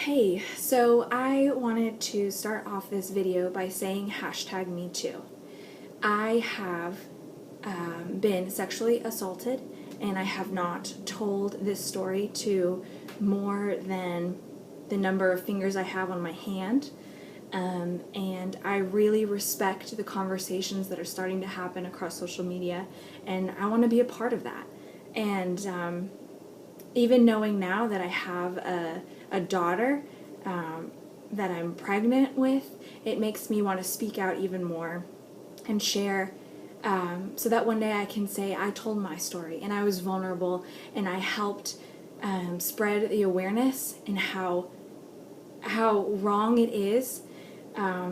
Hey, so I wanted to start off this video by saying #MeToo. I have been sexually assaulted, and I have not told this story to more than the number of fingers I have on my hand. And I really respect the conversations that are starting to happen across social media, and I want to be a part of that. And even knowing now that I have a daughter that I'm pregnant with, it makes me want to speak out even more and share, so that one day I can say I told my story and I was vulnerable and I helped spread the awareness and how wrong it is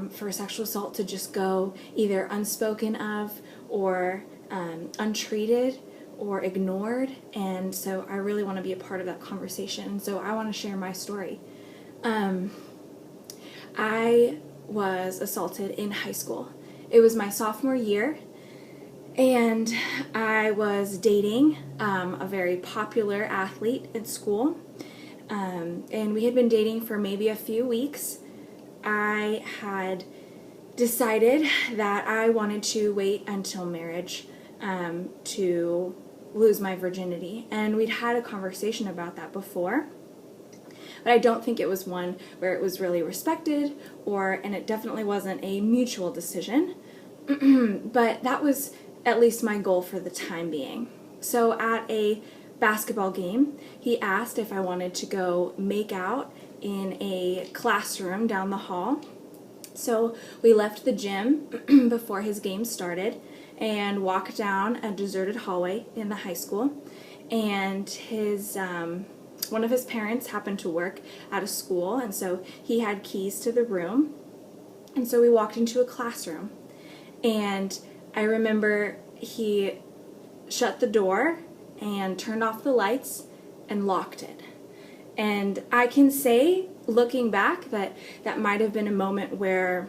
for sexual assault to just go either unspoken of or untreated or ignored. And so I really want to be a part of that conversation, and so I want to share my story. I was assaulted in high school. It was my sophomore year, and I was dating a very popular athlete at school, and we had been dating for maybe a few weeks. I had decided that I wanted to wait until marriage to lose my virginity, and we'd had a conversation about that before, but I don't think it was one where it was really respected, and it definitely wasn't a mutual decision. But that was at least my goal for the time being. So at a basketball game, he asked if I wanted to go make out in a classroom down the hall. So we left the gym before his game started and walked down a deserted hallway in the high school, and his one of his parents happened to work at a school, and so he had keys to the room, and so we walked into a classroom, and I remember he shut the door and turned off the lights and locked it. And I can say, looking back, that might have been a moment where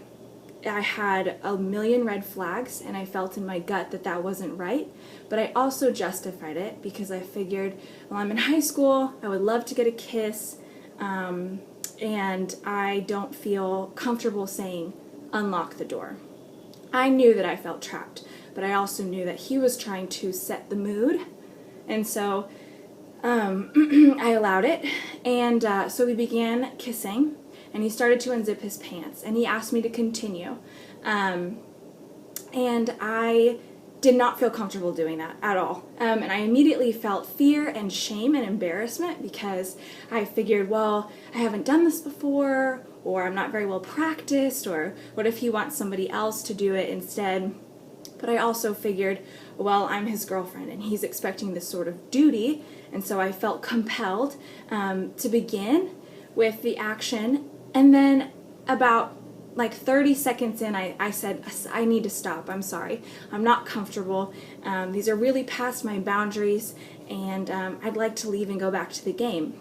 I had a million red flags and I felt in my gut that that wasn't right, but I also justified it because I figured, well, I'm in high school, I would love to get a kiss, and I don't feel comfortable saying, unlock the door. I knew that I felt trapped, but I also knew that he was trying to set the mood, and so I allowed it, and so we began kissing, and he started to unzip his pants, and he asked me to continue, and I did not feel comfortable doing that at all, and I immediately felt fear and shame and embarrassment because I figured, well, I haven't done this before, or I'm not very well practiced, or what if he wants somebody else to do it instead? But I also figured, well, I'm his girlfriend and he's expecting this sort of duty, and so I felt compelled to begin with the action. And then about like 30 seconds in, I said, I need to stop. I'm sorry. I'm not comfortable. These are really past my boundaries, and I'd like to leave and go back to the game.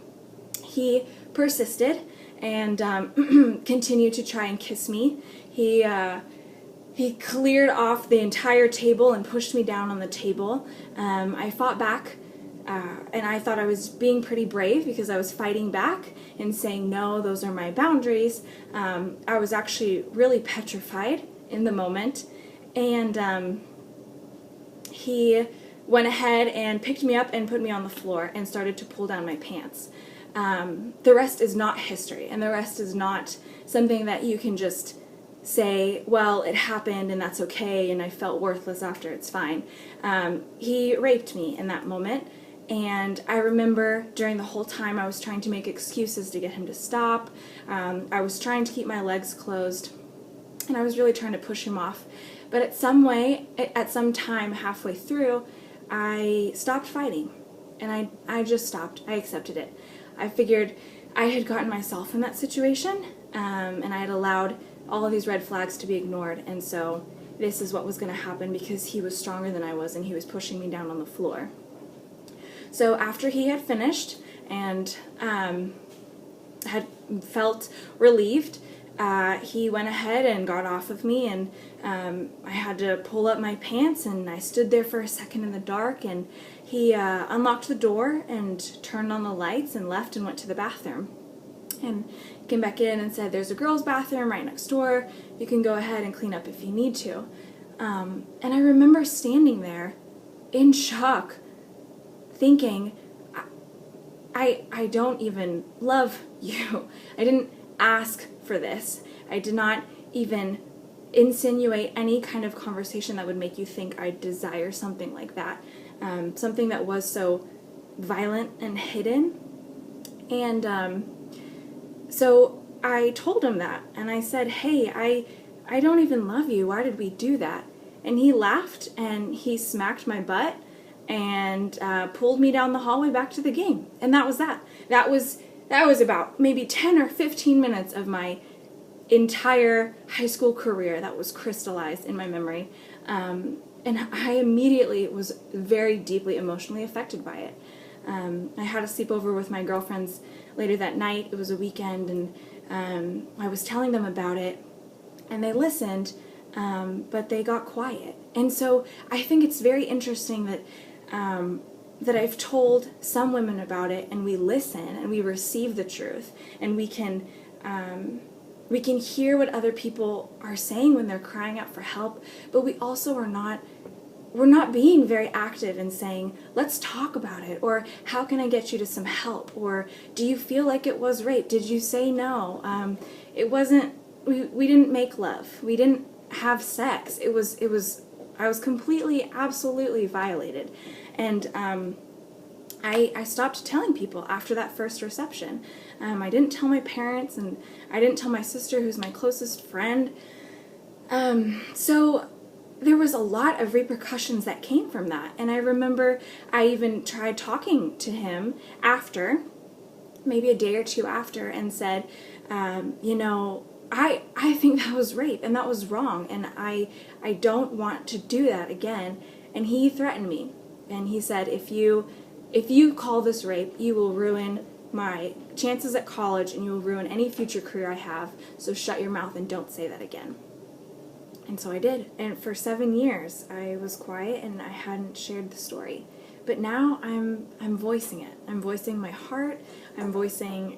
He persisted and continued to try and kiss me. He cleared off the entire table and pushed me down on the table. I fought back, and I thought I was being pretty brave because I was fighting back and saying, no, those are my boundaries. I was actually really petrified in the moment, and he went ahead and picked me up and put me on the floor and started to pull down my pants. The rest is not history, and the rest is not something that you can just say, well, it happened and that's okay and I felt worthless after, it's fine. He raped me in that moment, and I remember during the whole time I was trying to make excuses to get him to stop. I was trying to keep my legs closed, and I was really trying to push him off. But at some time halfway through, I stopped fighting, and I just stopped. I accepted it. I figured I had gotten myself in that situation, and I had allowed all of these red flags to be ignored, and so this is what was going to happen because he was stronger than I was and he was pushing me down on the floor. So after he had finished and had felt relieved, he went ahead and got off of me, and I had to pull up my pants, and I stood there for a second in the dark, and he unlocked the door and turned on the lights and left and went to the bathroom. and came back in and said, there's a girls' bathroom right next door. You can go ahead and clean up if you need to. And I remember standing there in shock, thinking, I don't even love you. I didn't ask for this. I did not even insinuate any kind of conversation that would make you think I desire something like that. Something that was so violent and hidden. And so I told him that, and I said, hey, I don't even love you. Why did we do that? And he laughed, and he smacked my butt, and pulled me down the hallway back to the game. And that was that. That was about maybe 10 or 15 minutes of my entire high school career that was crystallized in my memory. And I immediately was very deeply emotionally affected by it. I had a sleepover with my girlfriends later that night. It was a weekend, and I was telling them about it, and they listened, but they got quiet. And so I think it's very interesting that that I've told some women about it, and we listen, and we receive the truth, and we can hear what other people are saying when they're crying out for help, but we also we're not being very active in saying, let's talk about it, or how can I get you to some help, or do you feel like it was rape? Did you say no? It wasn't, we didn't make love. We didn't have sex. I was completely, absolutely violated. And I stopped telling people after that first reception. I didn't tell my parents, and I didn't tell my sister, who's my closest friend. So there was a lot of repercussions that came from that. And I remember I even tried talking to him after, maybe a day or two after, and said, I think that was rape, and that was wrong, and I don't want to do that again. And he threatened me, and he said, if you call this rape, you will ruin my chances at college, and you will ruin any future career I have, so shut your mouth and don't say that again. And so I did. And for 7 years, I was quiet, and I hadn't shared the story. But now I'm voicing it. I'm voicing my heart. I'm voicing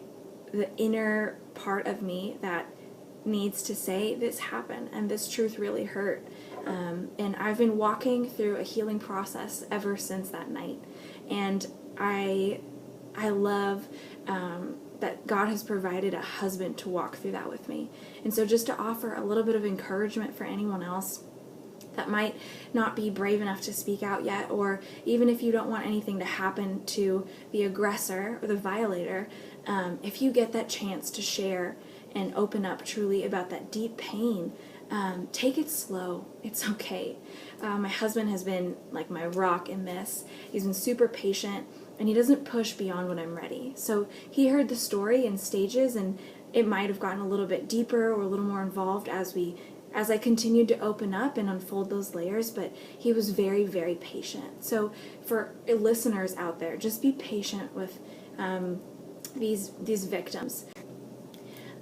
the inner part of me that needs to say, this happened, and this truth really hurt. And I've been walking through a healing process ever since that night. And I love that God has provided a husband to walk through that with me. And so just to offer a little bit of encouragement for anyone else that might not be brave enough to speak out yet, or even if you don't want anything to happen to the aggressor or the violator, if you get that chance to share and open up truly about that deep pain, take it slow. It's okay. My husband has been like my rock in this. He's been super patient, and he doesn't push beyond when I'm ready. So he heard the story in stages, and it might have gotten a little bit deeper or a little more involved as I continued to open up and unfold those layers, but he was very, very patient. So for listeners out there, just be patient with these victims.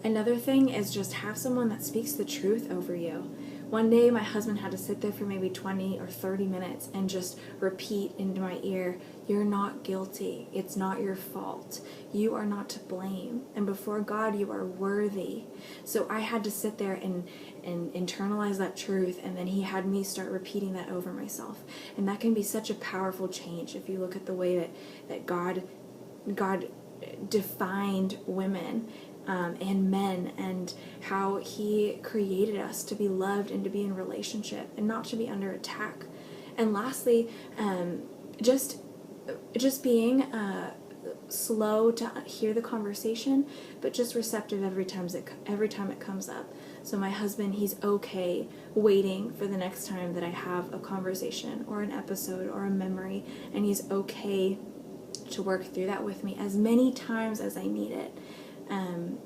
Another thing is just have someone that speaks the truth over you. One day my husband had to sit there for maybe 20 or 30 minutes and just repeat into my ear, you're not guilty. It's not your fault. You are not to blame. And before God, you are worthy. So I had to sit there and internalize that truth, and then he had me start repeating that over myself. And that can be such a powerful change if you look at the way that God defined women and men, and how he created us to be loved and to be in relationship and not to be under attack. And lastly, just being slow to hear the conversation, but just receptive every time it comes up. So my husband, he's okay waiting for the next time that I have a conversation or an episode or a memory, and he's okay to work through that with me as many times as I need it.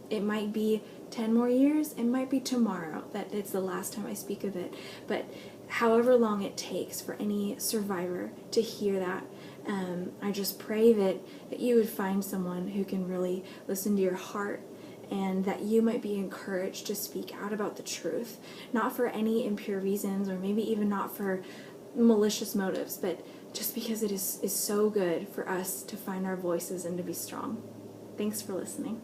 It might be 10 more years, it might be tomorrow that it's the last time I speak of it, but however long it takes for any survivor to hear that, I just pray that you would find someone who can really listen to your heart, and that you might be encouraged to speak out about the truth, not for any impure reasons, or maybe even not for malicious motives, but just because it is so good for us to find our voices and to be strong. Thanks for listening.